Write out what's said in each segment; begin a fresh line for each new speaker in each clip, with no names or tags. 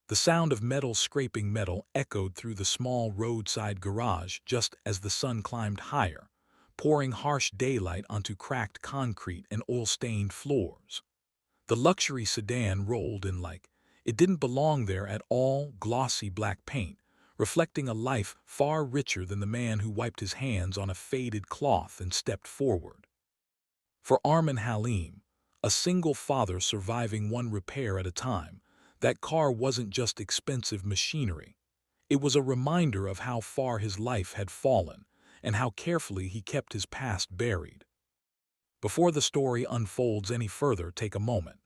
The sound of metal scraping metal echoed through the small roadside garage just as the sun climbed higher, pouring harsh daylight onto cracked concrete and oil-stained floors. The luxury sedan rolled in like it didn't belong there at all, glossy black paint, reflecting a life far richer than the man who wiped his hands on a faded cloth and stepped forward. For Armin Halim, a single father surviving one repair at a time, that car wasn't just expensive machinery. It was a reminder of how far his life had fallen and how carefully he kept his past buried. Before the story unfolds any further, take a moment.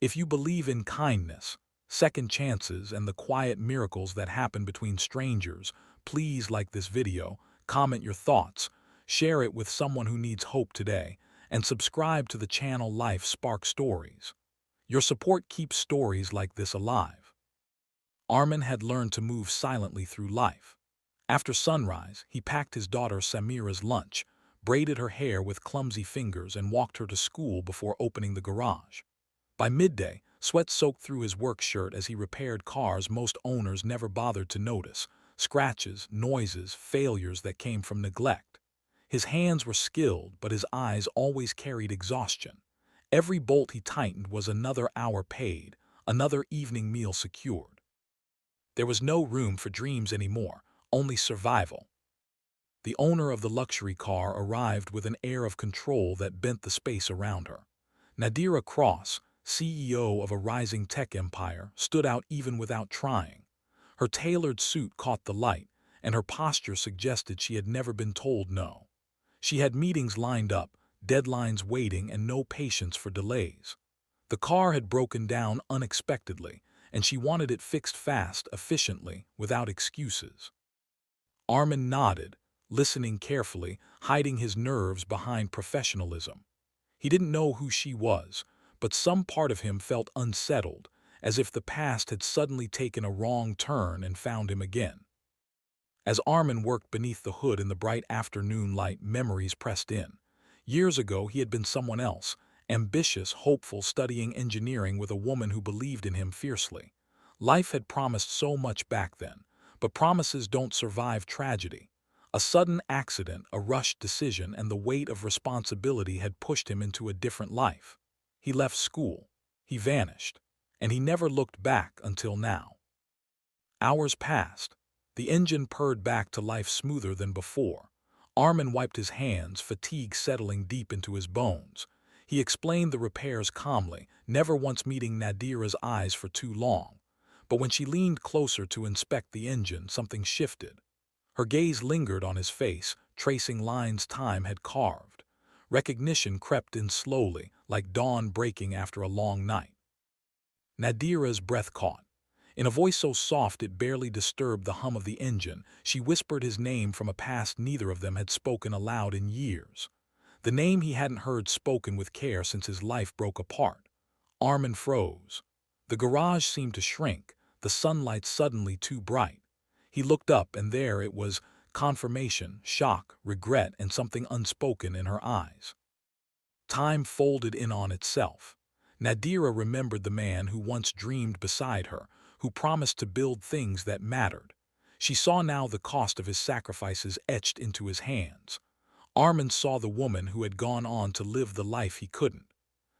If you believe in kindness, second chances, and the quiet miracles that happen between strangers, please like this video, comment your thoughts, share it with someone who needs hope today, and subscribe to the channel Life Spark Stories. Your support keeps stories like this alive. Armin had learned to move silently through life. After sunrise, he packed his daughter Samira's lunch, braided her hair with clumsy fingers, and walked her to school before opening the garage. By midday, sweat soaked through his work shirt as he repaired cars most owners never bothered to notice, scratches, noises, failures that came from neglect. His hands were skilled, but his eyes always carried exhaustion. Every bolt he tightened was another hour paid, another evening meal secured. There was no room for dreams anymore, only survival. The owner of the luxury car arrived with an air of control that bent the space around her. Nadira Cross, CEO of a rising tech empire, stood out even without trying. Her tailored suit caught the light, and her posture suggested she had never been told no. She had meetings lined up, deadlines waiting, and no patience for delays. The car had broken down unexpectedly, and she wanted it fixed fast, efficiently, without excuses. Armin nodded, listening carefully, hiding his nerves behind professionalism. He didn't know who she was, but some part of him felt unsettled, as if the past had suddenly taken a wrong turn and found him again. As Armin worked beneath the hood in the bright afternoon light, memories pressed in. Years ago, he had been someone else, ambitious, hopeful, studying engineering with a woman who believed in him fiercely. Life had promised so much back then, but promises don't survive tragedy. A sudden accident, a rushed decision, and the weight of responsibility had pushed him into a different life. He left school. He vanished. And he never looked back until now. Hours passed. The engine purred back to life smoother than before. Armin wiped his hands, fatigue settling deep into his bones. He explained the repairs calmly, never once meeting Nadira's eyes for too long. But when she leaned closer to inspect the engine, something shifted. Her gaze lingered on his face, tracing lines time had carved. Recognition crept in slowly, like dawn breaking after a long night. Nadira's breath caught. In a voice so soft it barely disturbed the hum of the engine, she whispered his name from a past neither of them had spoken aloud in years. The name he hadn't heard spoken with care since his life broke apart. Armin froze. The garage seemed to shrink, the sunlight suddenly too bright. He looked up, and there it was, confirmation, shock, regret, and something unspoken in her eyes. Time folded in on itself. Nadira remembered the man who once dreamed beside her, who promised to build things that mattered. She saw now the cost of his sacrifices etched into his hands. Armin saw the woman who had gone on to live the life he couldn't.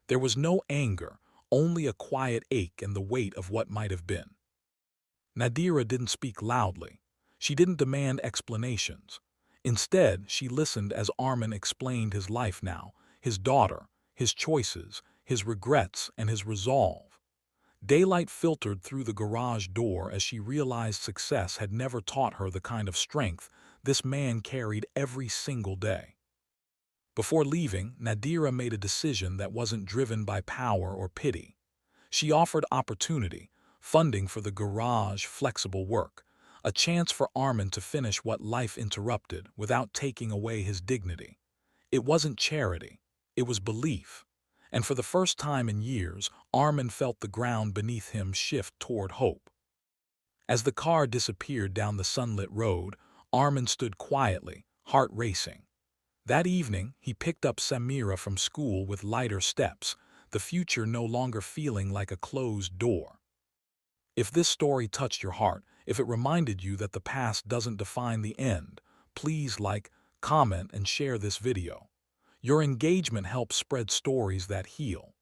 There was no anger, only a quiet ache and the weight of what might have been. Nadira didn't speak loudly. She didn't demand explanations. Instead, she listened as Armin explained his life now, his daughter, his choices, his regrets, and his resolve. Daylight filtered through the garage door as she realized success had never taught her the kind of strength this man carried every single day. Before leaving, Nadira made a decision that wasn't driven by power or pity. She offered opportunity, funding for the garage, flexible work, a chance for Armin to finish what life interrupted without taking away his dignity. It wasn't charity, it was belief. And for the first time in years, Armin felt the ground beneath him shift toward hope. As the car disappeared down the sunlit road, Armin stood quietly, heart racing. That evening, he picked up Samira from school with lighter steps, the future no longer feeling like a closed door. If this story touched your heart, if it reminded you that the past doesn't define the end, please like, comment, and share this video. Your engagement helps spread stories that heal.